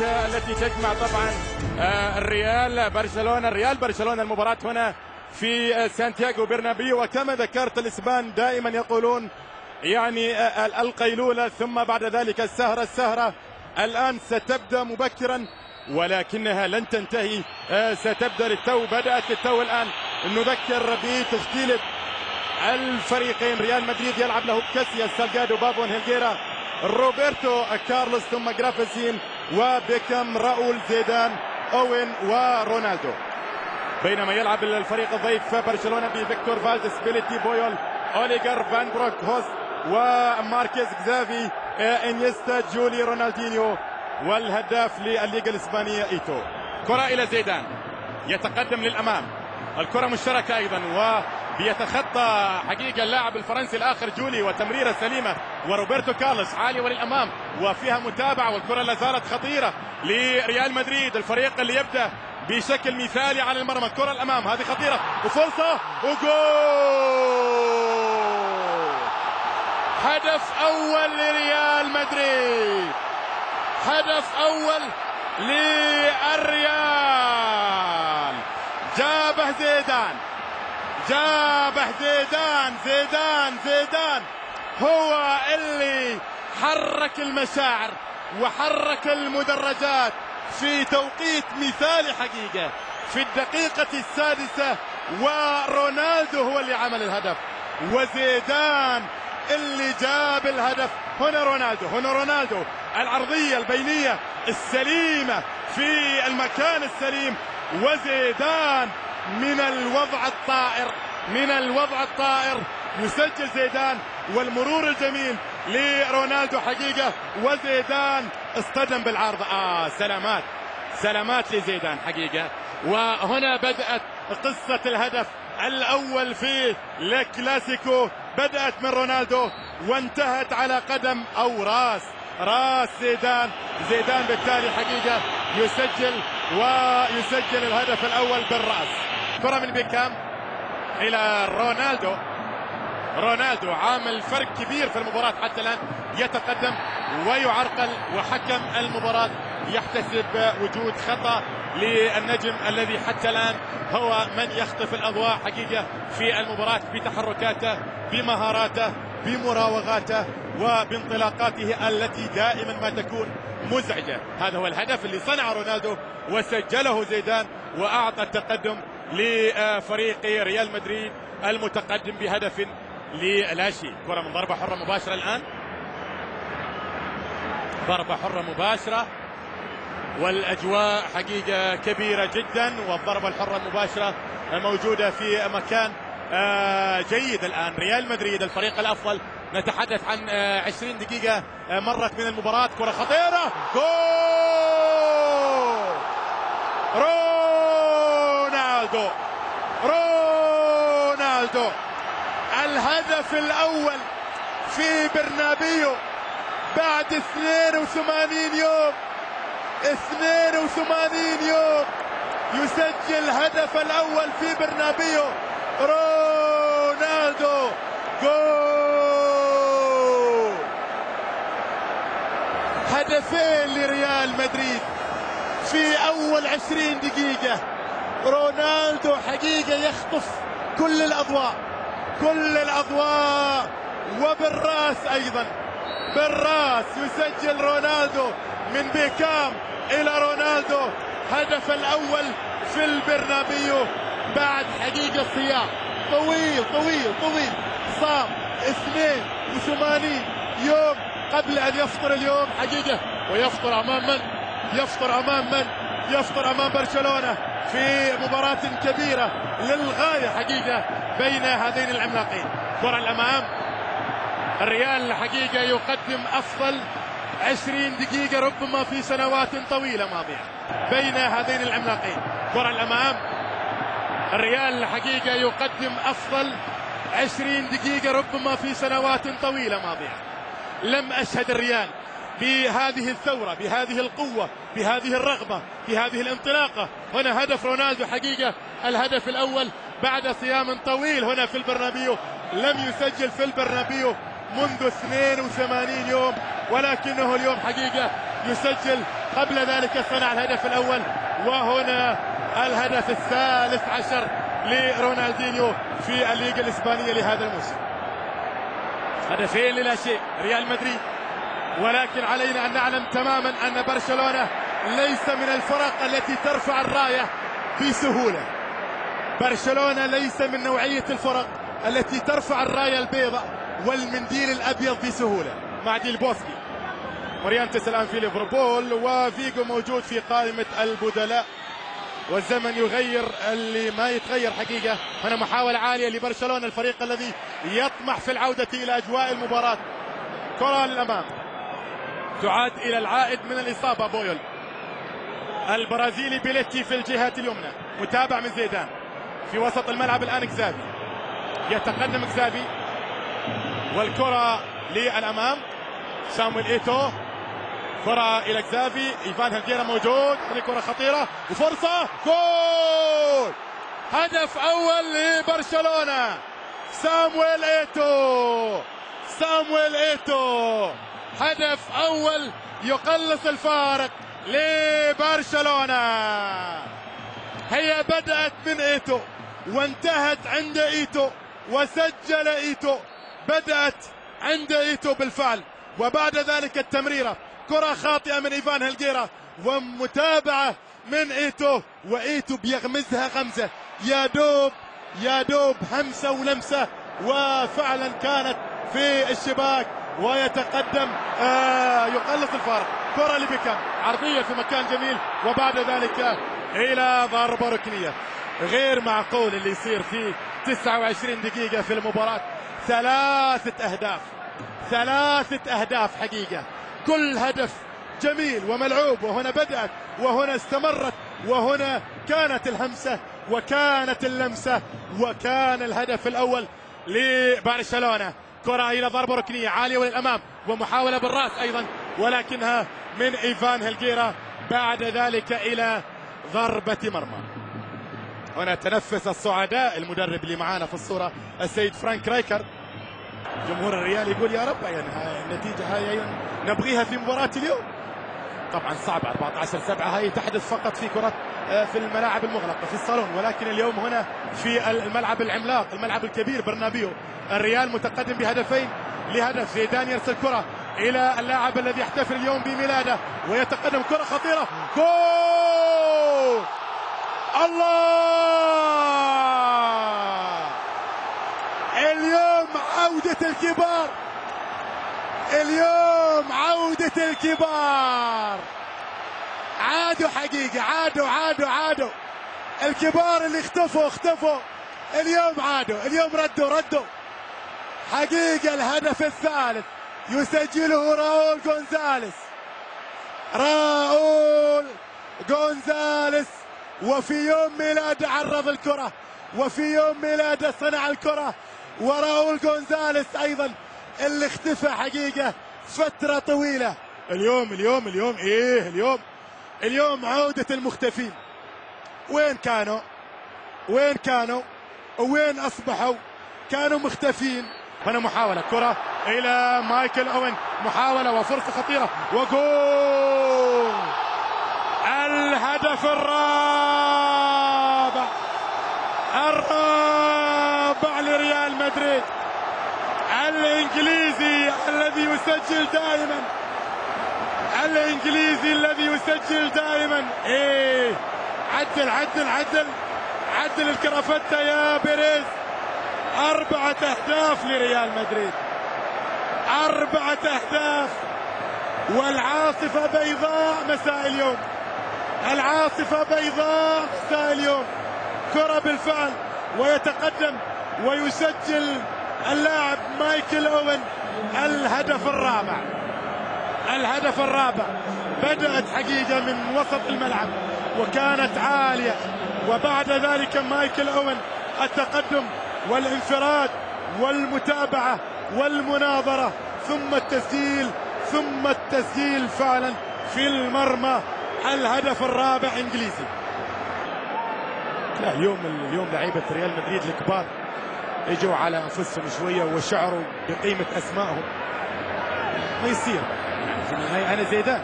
التي تجمع طبعا الريال برشلونة المباراة هنا في سانتياغو برنابيو. وكما ذكرت الإسبان دائما يقولون يعني القيلولة ثم بعد ذلك السهرة الآن ستبدأ مبكرا ولكنها لن تنتهي، ستبدأ للتو، بدأت للتو الآن. نذكر بتشكيلة الفريقين. ريال مدريد يلعب له كاسياس، سالغادو، بابون، هيلغيرا، روبرتو كارلوس، ثم جرافيسين وبيكام، راؤول، زيدان، اوين ورونالدو. بينما يلعب الفريق الضيف برشلونة بفيكتور فالديس، بيليتي، بويول، اوليغر، فان بروك، هوست وماركيز، جزافي، انيستا، جولي، رونالدينيو، والهداف للليغا الاسبانية ايتو. كرة الى زيدان يتقدم للامام، الكرة مشتركة ايضا وبيتخطى حقيقة اللاعب الفرنسي الاخر جولي، وتمريرة سليمة، وروبرتو كارلوس عالية وللامام وفيها متابعة، والكرة لا زالت خطيرة لريال مدريد، الفريق اللي يبدأ بشكل مثالي على المرمى. الكرة الامام هذه خطيرة وفرصة وجول. هدف اول لريال مدريد، هدف اول للريال. جابه زيدان هو اللي حرك المشاعر وحرك المدرجات في توقيت مثالي حقيقة في الدقيقة السادسة، ورونالدو هو اللي عمل الهدف وزيدان اللي جاب الهدف. هنا رونالدو العرضية البينية السليمة في المكان السليم، وزيدان من الوضع الطائر يسجل زيدان، والمرور الجميل لرونالدو حقيقة، وزيدان اصطدم بالعارضة. سلامات لزيدان حقيقة. وهنا بدأت قصة الهدف الأول في الكلاسيكو، بدأت من رونالدو وانتهت على قدم أو راس زيدان بالتالي حقيقة يسجل الهدف الأول بالرأس. كرة من بيكام إلى رونالدو عامل فرق كبير في المباراة حتى الآن، يتقدم ويعرقل، وحكم المباراة يحتسب وجود خطأ للنجم الذي حتى الآن هو من يخطف الأضواء حقيقة في المباراة بتحركاته، بمهاراته، بمراوغاته، وبانطلاقاته التي دائما ما تكون مزعجة. هذا هو الهدف اللي صنع رونالدو وسجله زيدان، وأعطى التقدم لفريق ريال مدريد المتقدم بهدف لا شيء. كرة من ضربة حرة مباشرة الآن، ضربة حرة مباشرة، والأجواء حقيقة كبيرة جدا، والضربة الحرة المباشرة موجودة في مكان جيد. الآن ريال مدريد الفريق الأفضل، نتحدث عن 20 دقيقة مرت من المباراة. كرة خطيرة، جول رونالدو الهدف الأول في برنابيو بعد 82 يوم يسجل الهدف الأول في برنابيو. رونالدو جول. هدفين لريال مدريد في أول 20 دقيقة. رونالدو حقيقة يخطف كل الأضواء وبالراس أيضا، بالراس يسجل رونالدو من بيكام إلى رونالدو هدف الأول في البرنابيو بعد حقيقة صيام طويل صام 82 يوم قبل أن يفطر اليوم حقيقة، ويفطر أمام من؟ يفطر أمام برشلونة في مباراة كبيرة للغاية حقيقة بين هذين العملاقين. كرة الأمام، الريال حقيقة يقدم أفضل 20 دقيقة ربما في سنوات طويلة ماضية بين هذين العملاقين. كرة الأمام، الريال حقيقة يقدم أفضل 20 دقيقة ربما في سنوات طويلة ماضية. لم أشهد الريال بهذه الثورة، بهذه القوة، بهذه الرغبة، بهذه الانطلاقة. هنا هدف رونالدو حقيقة الهدف الأول بعد صيام طويل هنا في البرنابيو، لم يسجل في البرنابيو منذ 82 يوم، ولكنه اليوم حقيقة يسجل. قبل ذلك صنع الهدف الأول، وهنا الهدف الثالث عشر لرونالدينيو في الليغا الإسبانية لهذا الموسم. هدفين للا شيء ريال مدريد، ولكن علينا أن نعلم تماما أن برشلونة ليس من الفرق التي ترفع الراية بسهولة. برشلونة ليس من نوعية الفرق التي ترفع الراية البيضاء والمنديل الأبيض بسهولة. مع ديل بوسكي، مورينتس الآن في ليفربول، وفيجو موجود في قائمة البدلاء، والزمن يغير اللي ما يتغير حقيقة. هنا محاولة عالية لبرشلونة، الفريق الذي يطمح في العودة إلى أجواء المباراة. كرة للأمام تعاد إلى العائد من الإصابة بويول. البرازيلي بيليتي في الجهة اليمنى، متابع من زيدان. في وسط الملعب الآن كزافي، يتقدم كزافي والكرة للأمام. سامويل إيتو، كرة إلى كزافي. إيفان هيلغيرا موجود، هذه كرة خطيرة وفرصة جول. هدف أول لبرشلونة، سامويل إيتو. سامويل إيتو، هدف أول يقلص الفارق لبرشلونة. هي بدأت من إيتو وانتهت عند إيتو وسجل إيتو. بدأت عند إيتو بالفعل، وبعد ذلك التمريرة، كرة خاطئة من إيفان هيلغيرا ومتابعة من إيتو، وإيتو بيغمزها غمزة يا دوب همسة ولمسة، وفعلا كانت في الشباك ويتقدم يقلص الفارق. كرة لبيكام، عرضية في مكان جميل، وبعد ذلك إلى ضربة ركنية. غير معقول اللي يصير في 29 دقيقة في المباراة. ثلاثة أهداف حقيقة، كل هدف جميل وملعوب، وهنا بدأت وهنا استمرت وهنا كانت الهمسة وكانت اللمسة وكان الهدف الأول لبرشلونة. كرة إلى ضربة ركنية عالية وللأمام، ومحاولة بالرأس أيضا، ولكنها من إيفان هيلغيرا. بعد ذلك إلى ضربة مرمى. هنا تنفس السعداء المدرب اللي معانا في الصورة السيد فرانك رايكر. جمهور الريال يقول يا رب يعني النتيجة هاي نبغيها في مباراة اليوم. طبعا صعب 14/7 هاي تحدث فقط في كرة في الملاعب المغلقة في الصالون، ولكن اليوم هنا في الملعب العملاق، الملعب الكبير برنابيو، الريال متقدم بهدفين لهدف. زيدان يرسل كرة إلى اللاعب الذي يحتفل اليوم بميلاده ويتقدم، كرة خطيرة جول. الله، اليوم عودة الكبار، اليوم عودة الكبار. عادوا حقيقة، عادوا الكبار اللي اختفوا اليوم عادوا، اليوم ردوا حقيقة. الهدف الثالث يسجله راؤول غونزاليس، وفي يوم ميلاده عرض الكرة، وفي يوم ميلاده صنع الكرة. وراؤول غونزاليس أيضا اللي اختفى حقيقة فترة طويلة. اليوم عودة المختفين. وين كانوا وين أصبحوا؟ كانوا مختفين. هنا محاولة، كرة إلى مايكل أوين، محاولة وفرصة خطيرة وجول. الهدف الرابع لريال مدريد. الإنجليزي الذي يسجل دائما. إيه، عدل الكرافتة يا بيريز. 4 أهداف لريال مدريد، 4 أهداف، والعاصفة بيضاء مساء اليوم. كرة بالفعل، ويتقدم ويسجل اللاعب مايكل أوين الهدف الرابع. بدأت حقيقة من وسط الملعب وكانت عالية، وبعد ذلك مايكل أوين التقدم والانفراد والمتابعة والمناظرة، ثم التسجيل فعلا في المرمى. الهدف الرابع انجليزي. لا، اليوم لعيبة ريال مدريد الكبار اجوا على انفسهم شوية وشعروا بقيمة اسمائهم. ما يصير يعني في النهاية انا زيدان،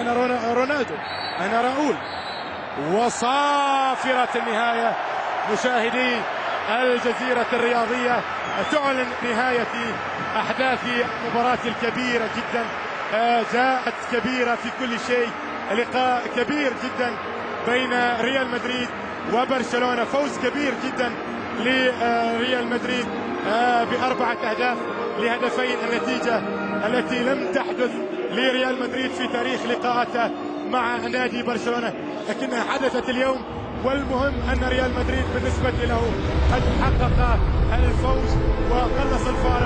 أنا رونالدو، أنا راؤول. وصافرة النهاية مشاهدي الجزيرة الرياضية، تعلن نهاية أحداث المباراة الكبيرة جدا، جاءت كبيرة في كل شيء، لقاء كبير جدا بين ريال مدريد وبرشلونة، فوز كبير جدا لريال مدريد ب4 أهداف لهدفين، النتيجة التي لم تحدث لريال مدريد في تاريخ لقاءاته مع نادي برشلونة، لكنها حدثت اليوم. والمهم أن ريال مدريد بالنسبة له قد حقق الفوز وقلص الفارق.